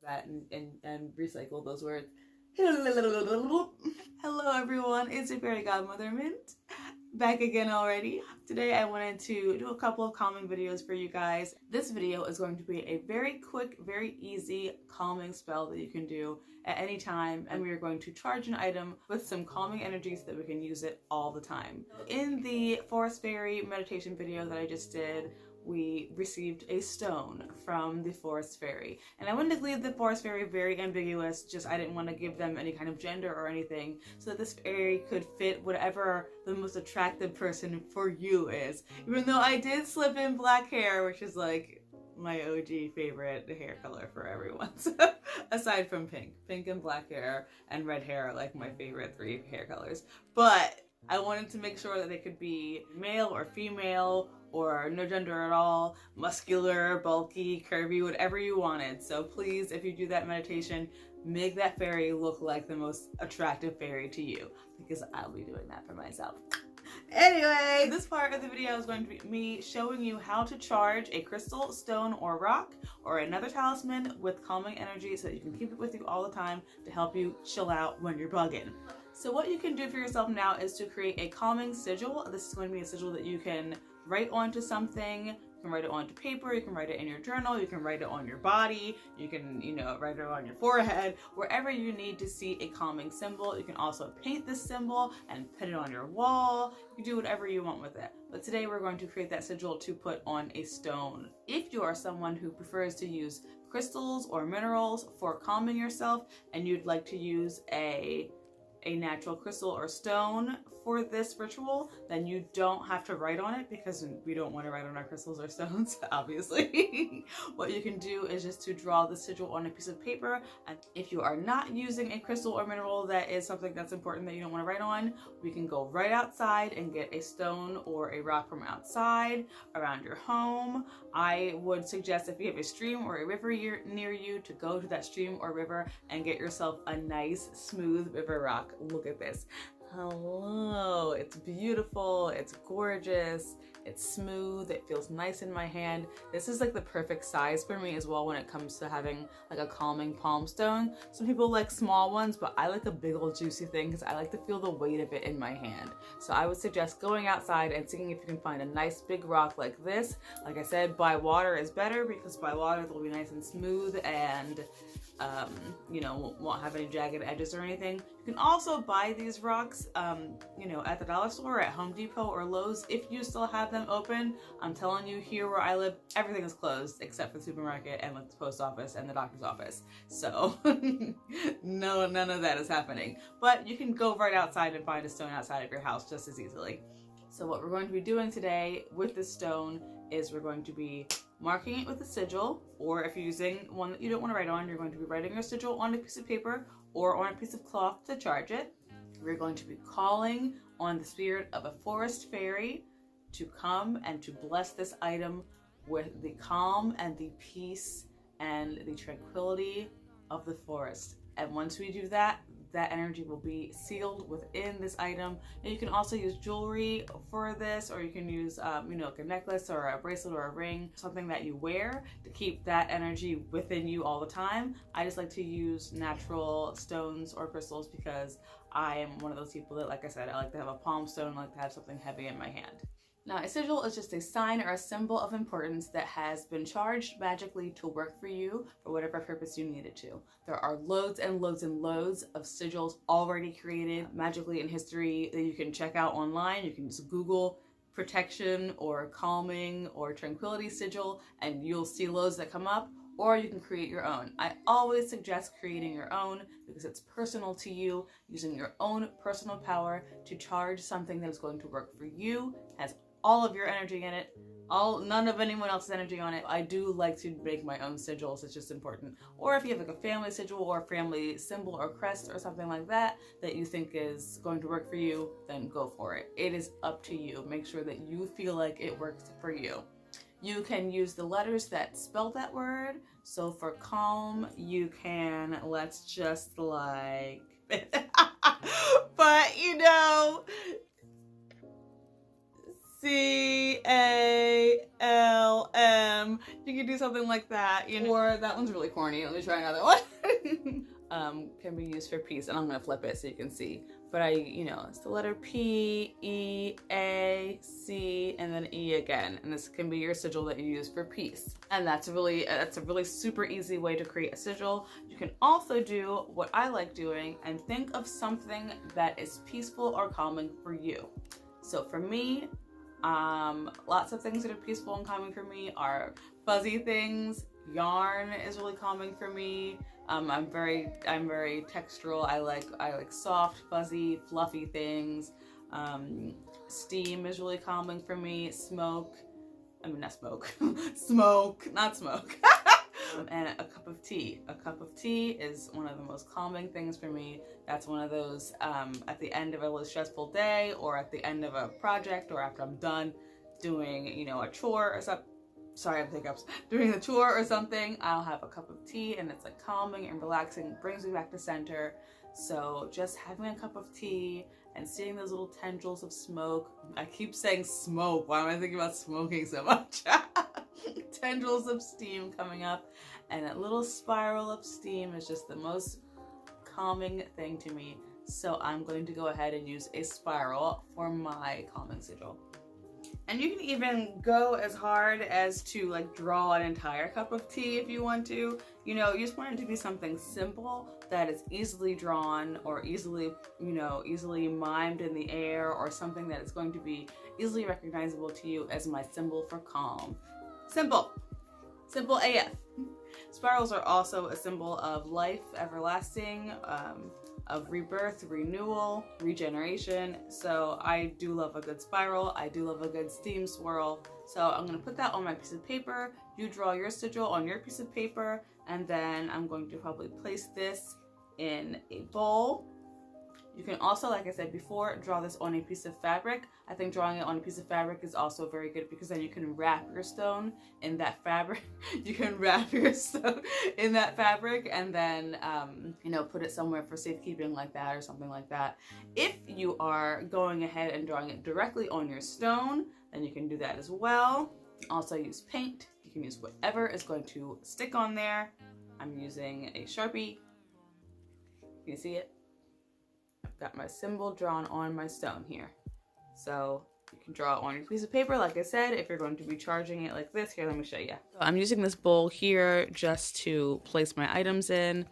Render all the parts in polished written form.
that and recycle those words. Hello everyone, it's your fairy godmother Mint, back again already. Today I wanted to do a couple of calming videos for you guys. This video is going to be a very quick, very easy calming spell that you can do at any time, and we are going to charge an item with some calming energy so that we can use it all the time. In the forest fairy meditation video that I just did, we received a stone from the forest fairy. And I wanted to leave the forest fairy very ambiguous, just I didn't want to give them any kind of gender or anything, so that this fairy could fit whatever the most attractive person for you is. Even though I did slip in black hair, which is like my OG favorite hair color for everyone. Aside from pink. Pink and black hair and red hair are like my favorite 3 hair colors. But I wanted to make sure that they could be male or female or no gender at all, muscular, bulky, curvy, whatever you wanted. So please, if you do that meditation, make that fairy look like the most attractive fairy to you, because I'll be doing that for myself. Anyway, this part of the video is going to be me showing you how to charge a crystal, stone, or rock, or another talisman with calming energy so that you can keep it with you all the time to help you chill out when you're bugging. So what you can do for yourself now is to create a calming sigil. This is going to be a sigil that you can write onto something. You can write it onto paper, you can write it in your journal, you can write it on your body, you can, write it on your forehead, wherever you need to see a calming symbol. You can also paint this symbol and put it on your wall. You can do whatever you want with it. But today we're going to create that sigil to put on a stone. If you are someone who prefers to use crystals or minerals for calming yourself, and you'd like to use a natural crystal or stone for this ritual, then you don't have to write on it, because we don't want to write on our crystals or stones, obviously. What you can do is just to draw the sigil on a piece of paper. And if you are not using a crystal or mineral that is something that's important that you don't want to write on, we can go right outside and get a stone or a rock from outside around your home. I would suggest, if you have a stream or a river near you, to go to that stream or river and get yourself a nice smooth river rock. Look at this. Hello, it's beautiful, it's gorgeous, it's smooth, it feels nice in my hand. This is like the perfect size for me as well when it comes to having like a calming palm stone. Some people like small ones, but I like a big old juicy thing because I like to feel the weight of it in my hand. So I would suggest going outside and seeing if you can find a nice big rock like this. Like I said, by water is better, because by water they'll be nice and smooth and won't have any jagged edges or anything. You can also buy these rocks, at the dollar store, at Home Depot or Lowe's, if you still have them open. I'm telling you, here where I live, everything is closed except for the supermarket and like the post office and the doctor's office. So none of that is happening. But you can go right outside and find a stone outside of your house just as easily. So what we're going to be doing today with this stone is we're going to be marking it with a sigil, or if you're using one that you don't want to write on, you're going to be writing your sigil on a piece of paper or on a piece of cloth to charge it. We're going to be calling on the spirit of a forest fairy to come and to bless this item with the calm and the peace and the tranquility of the forest. And once we do that, that energy will be sealed within this item. And you can also use jewelry for this, or you can use like a necklace or a bracelet or a ring, something that you wear to keep that energy within you all the time. I just like to use natural stones or crystals because I am one of those people that, like I said, I like to have a palm stone, I like to have something heavy in my hand. Now, a sigil is just a sign or a symbol of importance that has been charged magically to work for you for whatever purpose you need it to. There are loads and loads and loads of sigils already created magically in history that you can check out online. You can just Google protection or calming or tranquility sigil and you'll see loads that come up, or you can create your own. I always suggest creating your own because it's personal to you, using your own personal power to charge something that is going to work for you, has all of your energy in it, none of anyone else's energy on it. I do like to make my own sigils, it's just important. Or if you have like a family sigil or a family symbol or crest or something like that that you think is going to work for you, then go for it. It is up to you. Make sure that you feel like it works for you. You can use the letters that spell that word. So for calm, you can, let's just like, but C-A-L-M. You can do something like that, you know. Or that one's really corny. Let me try another one. Can be used for peace, and I'm gonna flip it so you can see. But it's the letter P, E, A, C, and then E again. And this can be your sigil that you use for peace. And that's a really super easy way to create a sigil. You can also do what I like doing and think of something that is peaceful or calming for you. So for me, lots of things that are peaceful and calming for me are fuzzy things. Yarn is really calming for me. I'm very textural. I like soft, fuzzy, fluffy things. Steam is really calming for me. Smoke, not smoke. Smoke, not smoke. And a cup of tea. A cup of tea is one of the most calming things for me. That's one of those at the end of a really stressful day, or at the end of a project, or after I'm done doing, a chore or something. Sorry, I have hiccups. Doing the chore or something, I'll have a cup of tea, and it's like calming and relaxing, brings me back to center. So just having a cup of tea and seeing those little tendrils of smoke. I keep saying smoke. Why am I thinking about smoking so much? Tendrils of steam coming up, and that little spiral of steam is just the most calming thing to me. So I'm going to go ahead and use a spiral for my calming sigil. And you can even go as hard as to draw an entire cup of tea if you want to. You just want it to be something simple that is easily drawn, or easily mimed in the air, or something that is going to be easily recognizable to you as my symbol for calm. Simple AF. Spirals are also a symbol of life, everlasting, of rebirth, renewal, regeneration. So I do love a good spiral. I do love a good steam swirl. So I'm gonna put that on my piece of paper. You draw your sigil on your piece of paper, and then I'm going to probably place this in a bowl. You can also, like I said before, draw this on a piece of fabric. I think drawing it on a piece of fabric is also very good, because then you can wrap your stone in that fabric. You can wrap your stone in that fabric, and then, put it somewhere for safekeeping like that, or something like that. If you are going ahead and drawing it directly on your stone, then you can do that as well. Also use paint. You can use whatever is going to stick on there. I'm using a Sharpie. Can you see it? Got my symbol drawn on my stone here. So you can draw it on your piece of paper, like I said, if you're going to be charging it like this. Here, let me show you. So I'm using this bowl here just to place my items in.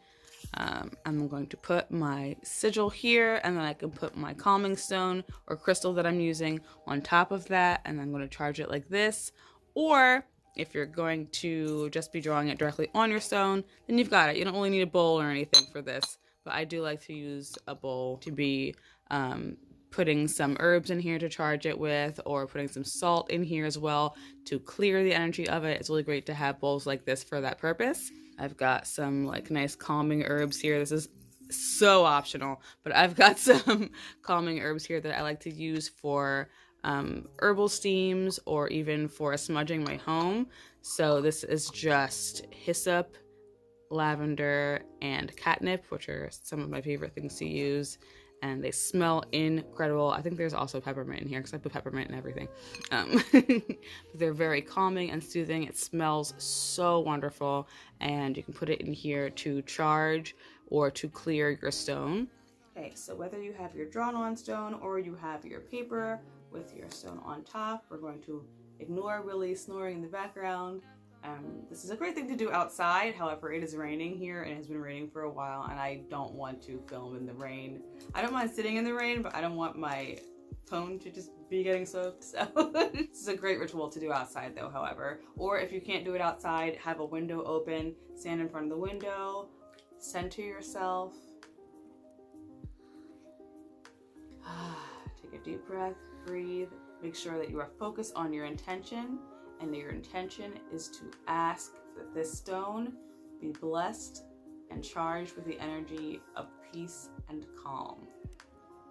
I'm going to put my sigil here, and then I can put my calming stone or crystal that I'm using on top of that, and I'm going to charge it like this. Or if you're going to just be drawing it directly on your stone, then you've got it. You don't really need a bowl or anything for this. But I do like to use a bowl to be putting some herbs in here to charge it with, or putting some salt in here as well to clear the energy of it. It's really great to have bowls like this for that purpose. I've got some nice calming herbs here. This is so optional, but I've got some calming herbs here that I like to use for herbal steams, or even for smudging my home. So this is just hyssop, lavender, and catnip, which are some of my favorite things to use, and they smell incredible. I think there's also peppermint in here, because I put peppermint in everything. They're very calming and soothing. It smells so wonderful, and you can put it in here to charge or to clear your stone. Okay, so whether you have your drawn on stone or you have your paper with your stone on top, we're going to ignore Willie snoring in the background. This is a great thing to do outside. However, it is raining here, and it has been raining for a while, and I don't want to film in the rain. I don't mind sitting in the rain, but I don't want my phone to just be getting soaked. So this is a great ritual to do outside though, however. Or if you can't do it outside, have a window open, stand in front of the window, center yourself. Take a deep breath, breathe, make sure that you are focused on your intention. And your intention is to ask that this stone be blessed and charged with the energy of peace and calm.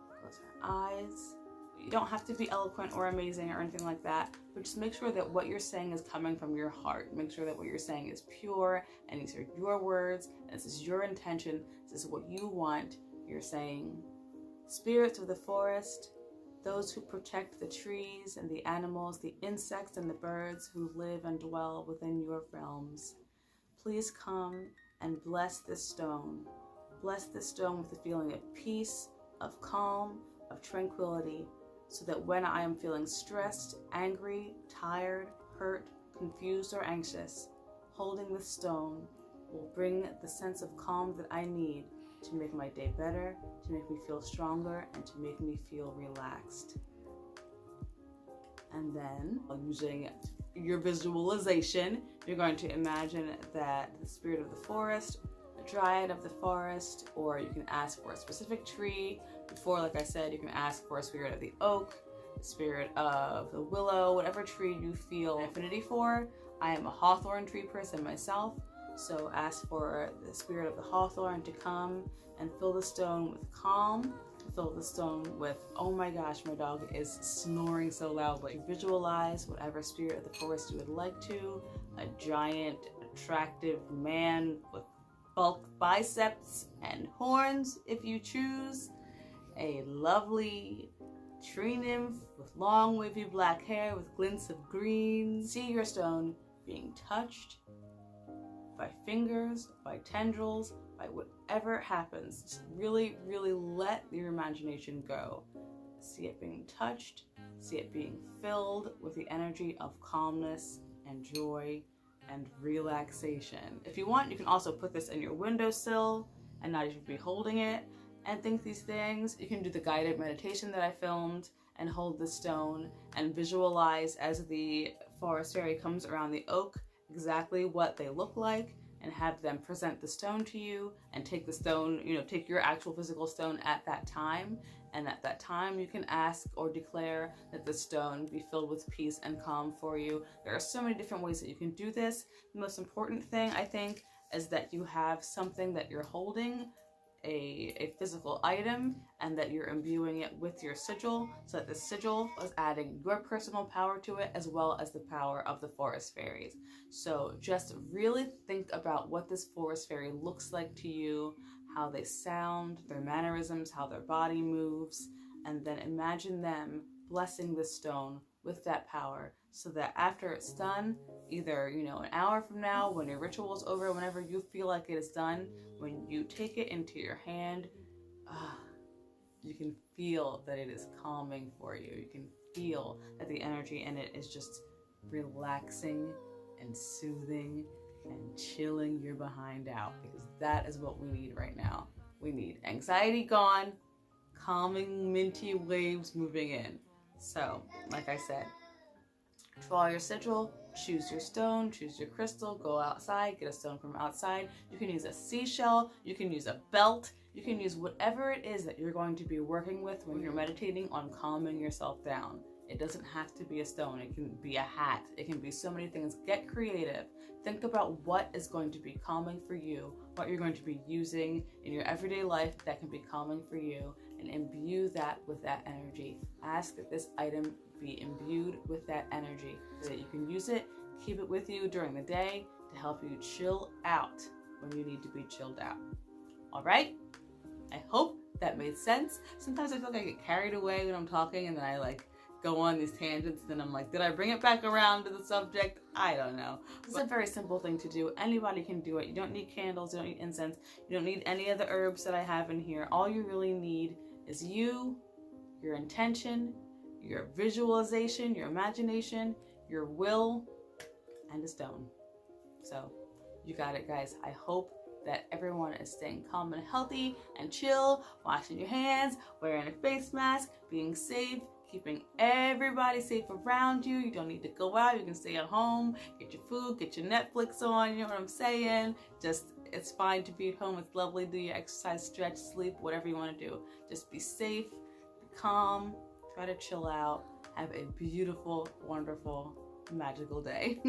Close our eyes. You don't have to be eloquent or amazing or anything like that, but just make sure that what you're saying is coming from your heart. Make sure that what you're saying is pure, and these are your words, and this is your intention. This is what you want. You're saying, spirits of the forest, those who protect the trees and the animals, the insects and the birds who live and dwell within your realms. Please come and bless this stone. Bless this stone with a feeling of peace, of calm, of tranquility, so that when I am feeling stressed, angry, tired, hurt, confused, or anxious, holding this stone will bring the sense of calm that I need to make my day better, to make me feel stronger, and to make me feel relaxed. And then, using your visualization, you're going to imagine that the spirit of the forest, the dryad of the forest, or you can ask for a specific tree. Before, like I said, you can ask for a spirit of the oak, the spirit of the willow, whatever tree you feel affinity for. I am a hawthorn tree person myself, so ask for the spirit of the hawthorn to come and fill the stone with calm, fill the stone with, oh my gosh, my dog is snoring so loudly. Visualize whatever spirit of the forest you would like to, a giant, attractive man with bulk biceps and horns if you choose, a lovely tree nymph with long wavy black hair with glints of green. See your stone being touched by fingers, by tendrils, by whatever happens. Just really, really let your imagination go. See it being touched, see it being filled with the energy of calmness and joy and relaxation. If you want, you can also put this in your windowsill and not even be holding it and think these things. You can do the guided meditation that I filmed and hold the stone and visualize as the forest fairy comes around the oak exactly what they look like, and have them present the stone to you and take the stone, take your actual physical stone at that time. And at that time, you can ask or declare that the stone be filled with peace and calm for you. There are so many different ways that you can do this. The most important thing, I think, is that you have something that you're holding, a physical item, and that you're imbuing it with your sigil, so that the sigil is adding your personal power to it as well as the power of the forest fairies. So just really think about what this forest fairy looks like to you, how they sound, their mannerisms, how their body moves, and then imagine them blessing the stone with that power, so that after it's done, either an hour from now, when your ritual is over, whenever you feel like it is done, when you take it into your hand, you can feel that it is calming for you. You can feel that the energy in it is just relaxing and soothing and chilling your behind out, because that is what we need right now. We need anxiety gone, calming minty waves moving in. So, like I said, draw your sigil, choose your stone, choose your crystal, go outside, get a stone from outside. You can use a seashell, you can use a belt, you can use whatever it is that you're going to be working with when you're meditating on calming yourself down. It doesn't have to be a stone, it can be a hat, it can be so many things. Get creative. Think about what is going to be calming for you, what you're going to be using in your everyday life that can be calming for you, and imbue that with that energy. Ask that this item be imbued with that energy so that you can use it, keep it with you during the day to help you chill out when you need to be chilled out. All right? I hope that made sense. Sometimes I feel like I get carried away when I'm talking and then I go on these tangents, and then I'm like, did I bring it back around to the subject? I don't know. It's a very simple thing to do. Anybody can do it. You don't need candles, you don't need incense, you don't need any of the herbs that I have in here. All you really need is you, your intention, your visualization, your imagination, your will, and a stone. So you got it, guys. I hope that everyone is staying calm and healthy and chill, washing your hands, wearing a face mask, being safe, keeping everybody safe around you. You don't need to go out. You can stay at home, get your food, get your Netflix on, you know what I'm saying? It's fine to be at home. It's lovely. Do your exercise, stretch, sleep, whatever you want to do. Just be safe, be calm, try to chill out. Have a beautiful, wonderful, magical day.